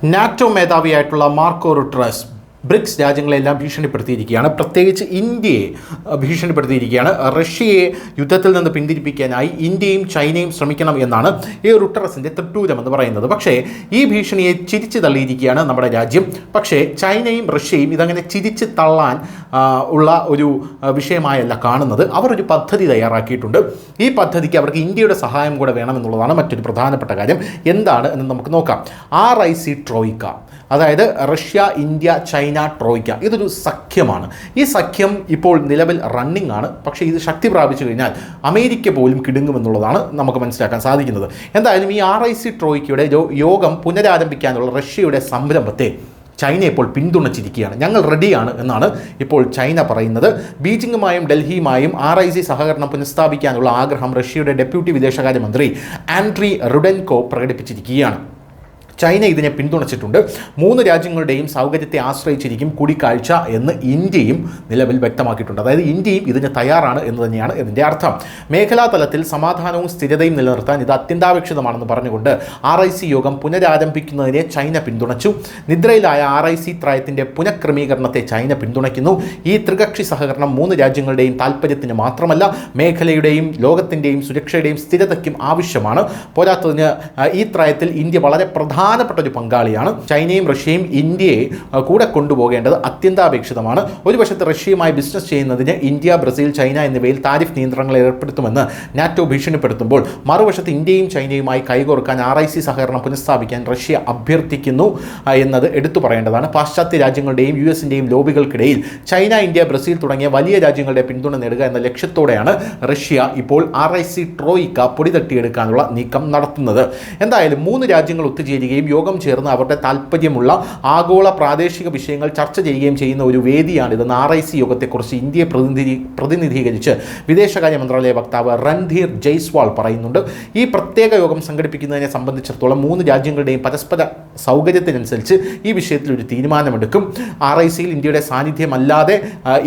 NATO മേധാവിയായിട്ടുള്ള Marco Rutte BRICS രാജ്യങ്ങളെല്ലാം ഭീഷണിപ്പെടുത്തിയിരിക്കുകയാണ്. പ്രത്യേകിച്ച് ഇന്ത്യയെ ഭീഷണിപ്പെടുത്തിയിരിക്കുകയാണ്. റഷ്യയെ യുദ്ധത്തിൽ നിന്ന് പിന്തിരിപ്പിക്കാനായി ഇന്ത്യയും ചൈനയും ശ്രമിക്കണം എന്നാണ് ഈ റുട്രസിൻ്റെ തൃട്ടൂരം എന്ന് പറയുന്നത്. പക്ഷേ ഈ ഭീഷണിയെ ചിരിച്ചു തള്ളിയിരിക്കുകയാണ് നമ്മുടെ രാജ്യം. പക്ഷേ ചൈനയും റഷ്യയും ഇതങ്ങനെ ചിരിച്ച് തള്ളാൻ ഉള്ള ഒരു വിഷയമായല്ല കാണുന്നത്. അവർ ഒരു പദ്ധതി തയ്യാറാക്കിയിട്ടുണ്ട്. ഈ പദ്ധതിക്ക് അവർക്ക് ഇന്ത്യയുടെ സഹായം കൂടെ വേണമെന്നുള്ളതാണ് മറ്റൊരു പ്രധാനപ്പെട്ട കാര്യം. എന്താണ് എന്ന് നമുക്ക് നോക്കാം. RIC ട്രോയിക്ക, അതായത് റഷ്യ, ഇന്ത്യ, ചൈന ട്രോയിക്ക, ഇതൊരു സഖ്യമാണ്. ഈ സഖ്യം ഇപ്പോൾ നിലവിൽ റണ്ണിംഗ് ആണ്. പക്ഷേ ഇത് ശക്തി പ്രാപിച്ചു കഴിഞ്ഞാൽ അമേരിക്ക പോലും കിടുങ്ങുമെന്നുള്ളതാണ് നമുക്ക് മനസ്സിലാക്കാൻ സാധിക്കുന്നത്. എന്തായാലും ഈ RIC ട്രോയിക്കയുടെ യോഗം പുനരാരംഭിക്കാനുള്ള റഷ്യയുടെ സംരംഭത്തെ ചൈന ഇപ്പോൾ പിന്തുണച്ചിരിക്കുകയാണ്. ഞങ്ങൾ റെഡിയാണ് എന്നാണ് ഇപ്പോൾ ചൈന പറയുന്നത്. ബീജിംഗുമായും ഡൽഹിയുമായും RIC സഹകരണം പുനഃസ്ഥാപിക്കാനുള്ള ആഗ്രഹം റഷ്യയുടെ ഡെപ്യൂട്ടി വിദേശകാര്യമന്ത്രി ആൻഡ്രി റുഡെൻകോ പ്രകടിപ്പിച്ചിരിക്കുകയാണ്. ചൈന ഇതിനെ പിന്തുണച്ചിട്ടുണ്ട്. 3 രാജ്യങ്ങളുടെയും സൗകര്യത്തെ ആശ്രയിച്ചിരിക്കും കൂടിക്കാഴ്ച എന്ന് ഇന്ത്യയും നിലവിൽ വ്യക്തമാക്കിയിട്ടുണ്ട്. അതായത് ഇന്ത്യയും ഇതിന് തയ്യാറാണ് എന്ന് തന്നെയാണ് ഇതിൻ്റെ അർത്ഥം. മേഖലാ തലത്തിൽ സമാധാനവും സ്ഥിരതയും നിലനിർത്താൻ ഇത് അത്യന്താപേക്ഷിതമാണെന്ന് പറഞ്ഞുകൊണ്ട് RIC യോഗം പുനരാരംഭിക്കുന്നതിനെ ചൈന പിന്തുണച്ചു. നിദ്രയിലായ RIC ത്രയത്തിൻ്റെ പുനഃക്രമീകരണത്തെ ചൈന പിന്തുണയ്ക്കുന്നു. ഈ ത്രികക്ഷി സഹകരണം 3 രാജ്യങ്ങളുടെയും താൽപ്പര്യത്തിന് മാത്രമല്ല, മേഖലയുടെയും ലോകത്തിൻ്റെയും സുരക്ഷയുടെയും സ്ഥിരതയ്ക്കും ആവശ്യമാണ്. പോരാത്തതിന് ഈ ത്രയത്തിൽ ഇന്ത്യ വളരെ പ്രധാനപ്പെട്ട ഒരു പങ്കാളിയാണ്. ചൈനയും റഷ്യയും ഇന്ത്യയെ കൂടെ കൊണ്ടുപോകേണ്ടത് അത്യന്താപേക്ഷിതമാണ്. ഒരു വശത്ത് റഷ്യയുമായി ബിസിനസ് ചെയ്യുന്നതിന് ഇന്ത്യ, ബ്രസീൽ, ചൈന എന്നിവയിൽ താരിഫ് നിയന്ത്രണങ്ങൾ ഏർപ്പെടുത്തുമെന്ന് നാറ്റോ ഭീഷണിപ്പെടുത്തുമ്പോൾ, മറുവശത്ത് ഇന്ത്യയും ചൈനയുമായി കൈകോർക്കാൻ RIC സഹകരണം പുനഃസ്ഥാപിക്കാൻ റഷ്യ അഭ്യർത്ഥിക്കുന്നു എന്നത് എടുത്തു പറയേണ്ടതാണ്. പാശ്ചാത്യ രാജ്യങ്ങളുടെയും US-ൻ്റെയും ലോബികൾക്കിടയിൽ ചൈന, ഇന്ത്യ, ബ്രസീൽ തുടങ്ങിയ വലിയ രാജ്യങ്ങളുടെ പിന്തുണ നേടുക എന്ന ലക്ഷ്യത്തോടെയാണ് റഷ്യ ഇപ്പോൾ RIC ട്രോയിക്ക പൊടിതട്ടിയെടുക്കാനുള്ള നീക്കം നടത്തുന്നത്. എന്തായാലും 3 രാജ്യങ്ങൾ ഒത്തുചേരുകയും യോഗം ചേർന്ന് അവരുടെ താൽപ്പര്യമുള്ള ആഗോള പ്രാദേശിക വിഷയങ്ങൾ ചർച്ച ചെയ്യുകയും ചെയ്യുന്ന ഒരു വേദിയാണിതെന്ന് RIC യോഗത്തെക്കുറിച്ച് ഇന്ത്യയെ പ്രതിനിധീകരിച്ച് വിദേശകാര്യ മന്ത്രാലയ വക്താവ് രൺധീർ ജയ്സ്വാൾ പറയുന്നുണ്ട്. ഈ പ്രത്യേക യോഗം സംഘടിപ്പിക്കുന്നതിനെ സംബന്ധിച്ചിടത്തോളം 3 രാജ്യങ്ങളുടെയും പരസ്പര സൗകര്യത്തിനനുസരിച്ച് ഈ വിഷയത്തിൽ ഒരു തീരുമാനമെടുക്കും. RICയിൽ ഇന്ത്യയുടെ സാന്നിധ്യമല്ലാതെ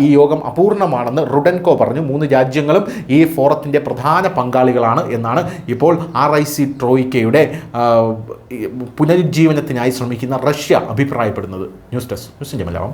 ഈ യോഗം അപൂർണമാണെന്ന് റുഡെൻകോ പറഞ്ഞു. 3 രാജ്യങ്ങളും ഈ ഫോറത്തിൻ്റെ പ്രധാന പങ്കാളികളാണ് എന്നാണ് ഇപ്പോൾ RIC ട്രോയിക്കയുടെ പുനരുജ്ജീവനത്തിനായി ശ്രമിക്കുന്ന റഷ്യ അഭിപ്രായപ്പെടുന്നത്. ന്യൂസ് ഡെസ്ക്, ന്യൂസിൻ്റെ മലയാളം.